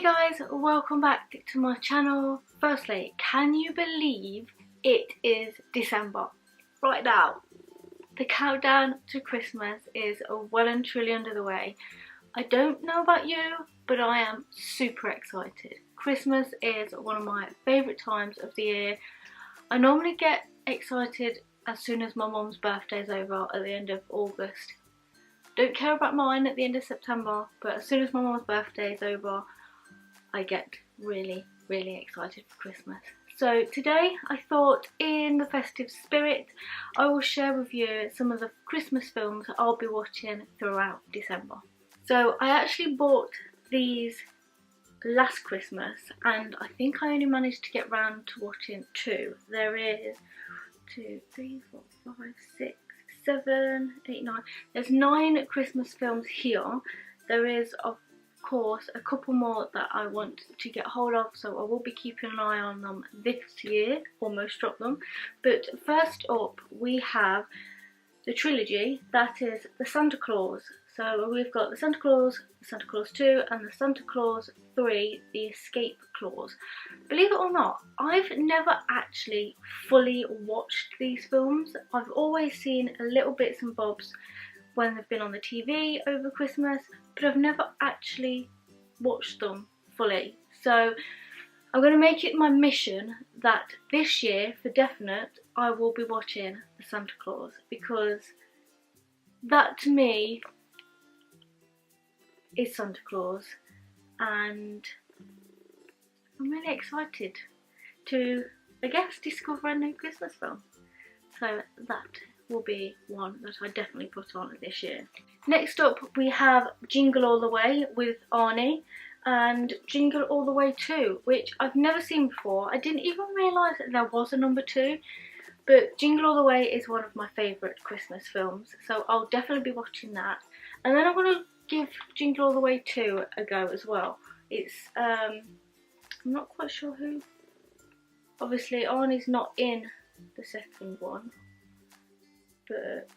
Hey guys, welcome back to my channel. Firstly, can you believe it is December right now? The countdown to Christmas is well and truly under the way. I don't know about you, but I am super excited. Christmas is one of my favourite times of the year. I normally get excited as soon as my mum's birthday is over at the end of August. Don't care about mine at the end of September, but as soon as my mum's birthday is over, I get really excited for Christmas. So today I thought, in the festive spirit, I will share with you some of the Christmas films I'll be watching throughout December. So I actually bought these last Christmas and I think I only managed to get round to watching two. There is 2, 3, 4, 5, 6, 7, 8, 9. There's 9 Christmas films here. There is of course a couple more that I want to get hold of, so I will be keeping an eye on them this year, almost dropped them. But first up we have the trilogy, that is the Santa Claus. So we've got the Santa Claus 2 and the Santa Claus 3, the Escape Clause. Believe it or not, I've never actually fully watched these films. I've always seen a little bits and bobs when they've been on the TV over Christmas, but I've never actually watched them fully. So I'm going to make it my mission that this year, for definite, I will be watching the Santa Claus, because that to me is Santa Claus, and I'm really excited to, I guess, discover a new Christmas film. So that will be one that I definitely put on this year. Next up we have Jingle All the Way with Arnie, and Jingle All the Way 2, which I've never seen before. I didn't even realise that there was a number 2, but Jingle All the Way is one of my favourite Christmas films, so I'll definitely be watching that. And then I'm going to give Jingle All the Way 2 a go as well. It's I'm not quite sure who. Obviously Arnie's not in the second one, but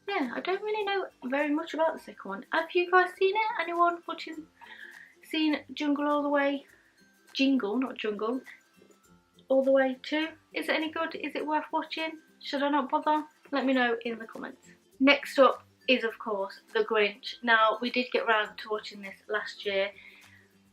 yeah, I don't really know very much about the second one. Have you guys seen it? Anyone seen Jingle All the Way? Jingle, not Jungle. All the Way 2? Is it any good? Is it worth watching? Should I not bother? Let me know in the comments. Next up is of course The Grinch. Now, we did get round to watching this last year.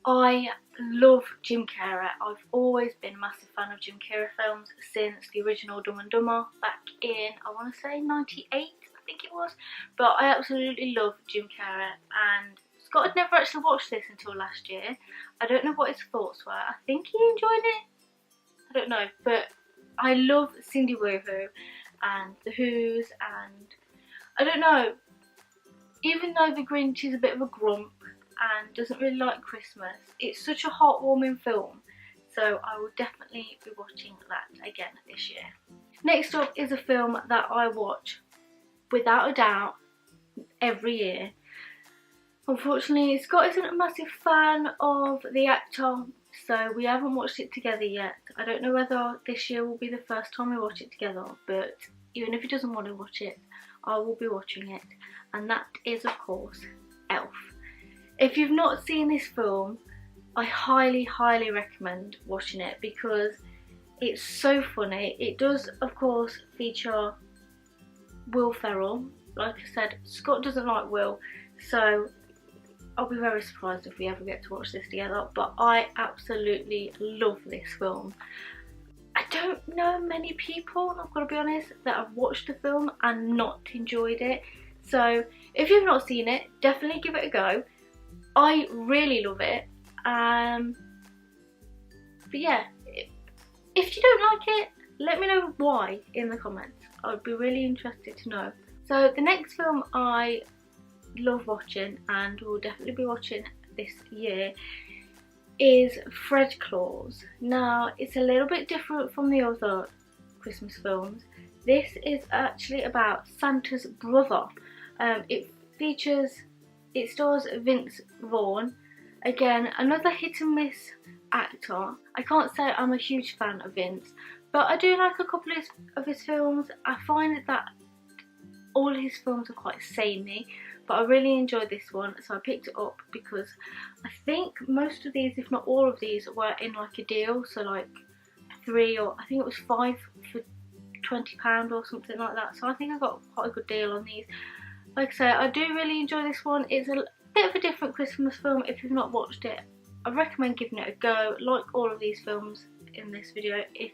I love Jim Carrey. I've always been a massive fan of Jim Carrey films since the original Dumb and Dumber back in, I want to say 98, I think it was. But I absolutely love Jim Carrey, and Scott had never actually watched this until last year. I don't know what his thoughts were. I think he enjoyed it. I don't know, but I love Cindy Woo Who and The Who's, and I don't know, even though The Grinch is a bit of a grump and doesn't really like Christmas, it's such a heartwarming film, so I will definitely be watching that again this year. Next up is a film that I watch without a doubt every year. Unfortunately, Scott isn't a massive fan of the actor, so we haven't watched it together yet. I don't know whether this year will be the first time we watch it together, but even if he doesn't want to watch it, I will be watching it, and that is of course Elf. If you've not seen this film, I highly recommend watching it, because it's so funny. It does of course feature Will Ferrell. Like I said, Scott doesn't like Will, so I'll be very surprised if we ever get to watch this together, but I absolutely love this film. I don't know many people, I've got to be honest, that have watched the film and not enjoyed it. So if you've not seen it, definitely give it a go. I really love it. But yeah, if you don't like it, let me know why in the comments. I would be really interested to know. So the next film I love watching, and will definitely be watching this year, is Fred Claus. Now, it's a little bit different from the other Christmas films. This is actually about Santa's brother. It stars Vince Vaughn. Again, another hit and miss actor. I can't say I'm a huge fan of Vince, but I do like a couple of his films. I find that all his films are quite samey, but I really enjoyed this one, so I picked it up because I think most of these, if not all of these, were in like a deal. So like 3 or I think it was 5 for £20 or something like that. So I think I got quite a good deal on these. Like I say, I do really enjoy this one. It's a bit of a different Christmas film. If you've not watched it, I recommend giving it a go. Like all of these films in this video, if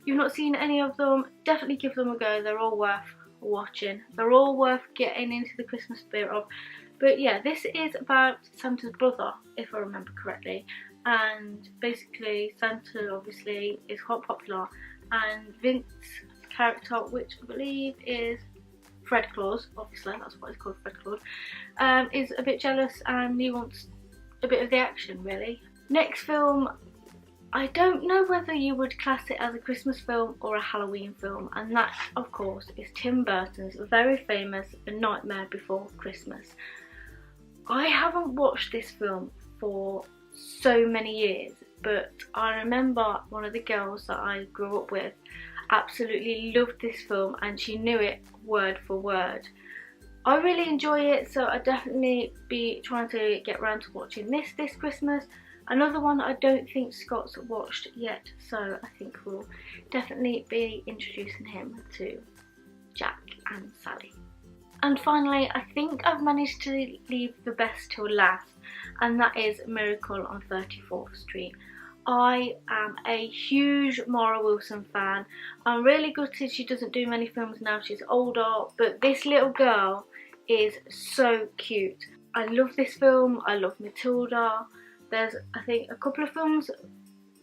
you've not seen any of them, definitely give them a go. They're all worth watching. They're all worth getting into the Christmas spirit of. But yeah, this is about Santa's brother, if I remember correctly. And basically Santa obviously is quite popular, and Vince's character, which I believe is Fred Claus, obviously that's what it's called, Fred Claus, is a bit jealous and he wants a bit of the action really. Next film, I don't know whether you would class it as a Christmas film or a Halloween film, and that of course is Tim Burton's very famous A Nightmare Before Christmas. I haven't watched this film for so many years, but I remember one of the girls that I grew up with absolutely loved this film and she knew it word for word. I really enjoy it, so I'll definitely be trying to get around to watching this Christmas. Another one that I don't think Scott's watched yet, so I think we'll definitely be introducing him to Jack and Sally. And finally, I think I've managed to leave the best till last, and that is Miracle on 34th Street. I am a huge Mara Wilson fan. I'm really gutted she doesn't do many films now, she's older, but this little girl is so cute. I love this film, I love Matilda. There's, I think, a couple of films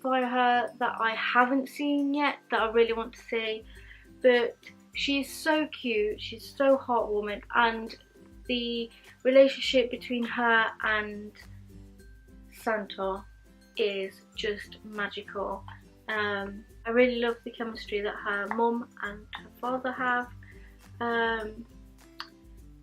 by her that I haven't seen yet that I really want to see, but she's so cute, she's so heartwarming, and the relationship between her and Santa is just magical. I really love the chemistry that her mum and her father have.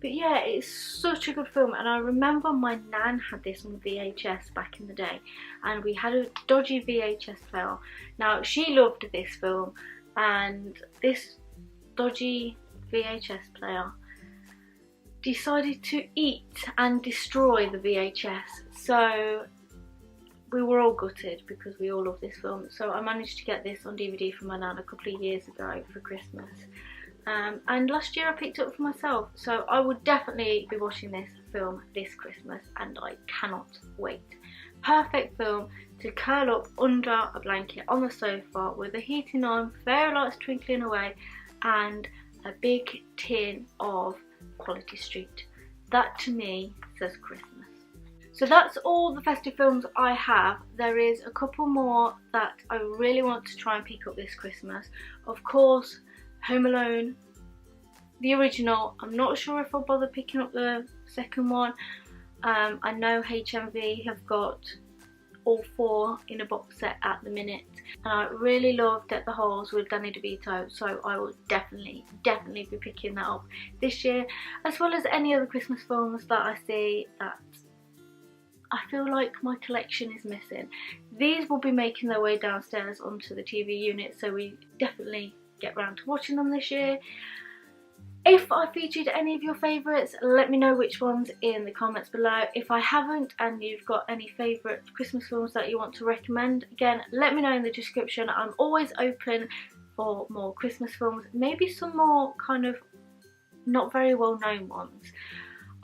But yeah, it's such a good film, and I remember my nan had this on VHS back in the day, and we had a dodgy VHS player. Now she loved this film, and this dodgy VHS player decided to eat and destroy the VHS, so we were all gutted because we all love this film. So I managed to get this on DVD from my nan a couple of years ago for Christmas. And last year I picked it up for myself, so I would definitely be watching this film this Christmas, and I cannot wait. Perfect film to curl up under a blanket on the sofa with the heating on, fairy lights twinkling away, and a big tin of Quality Street. That to me says Christmas. So that's all the festive films I have. There is a couple more that I really want to try and pick up this Christmas. Of course, Home Alone, the original. I'm not sure if I'll bother picking up the second one. I know HMV have got all 4 in a box set at the minute, and I really love Deck the Halls with Danny DeVito, so I will definitely be picking that up this year, as well as any other Christmas films that I see that I feel like my collection is missing. These will be making their way downstairs onto the TV unit, so we definitely get round to watching them this year. If I featured any of your favourites, let me know which ones in the comments below. If I haven't and you've got any favourite Christmas films that you want to recommend, again, let me know in the description. I'm always open for more Christmas films, maybe some more kind of not very well known ones.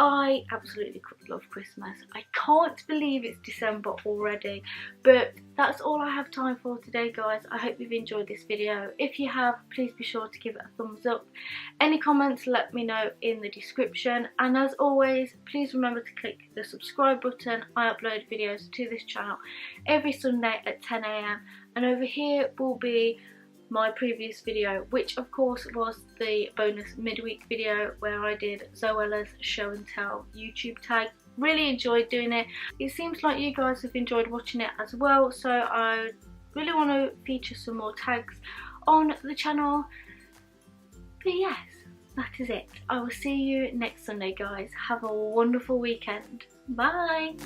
I absolutely love Christmas. I can't believe it's December already, but that's all I have time for today, guys. I hope you've enjoyed this video. If you have, please be sure to give it a thumbs up. Any comments, let me know in the description, and as always, please remember to click the subscribe button. I upload videos to this channel every Sunday at 10 AM, and over here will be my previous video, which of course was the bonus midweek video where I did Zoella's show and tell YouTube tag. Really enjoyed doing it. It seems like you guys have enjoyed watching it as well, so I really want to feature some more tags on the channel. But yes, that is it. I will see you next Sunday, guys. Have a wonderful weekend. Bye.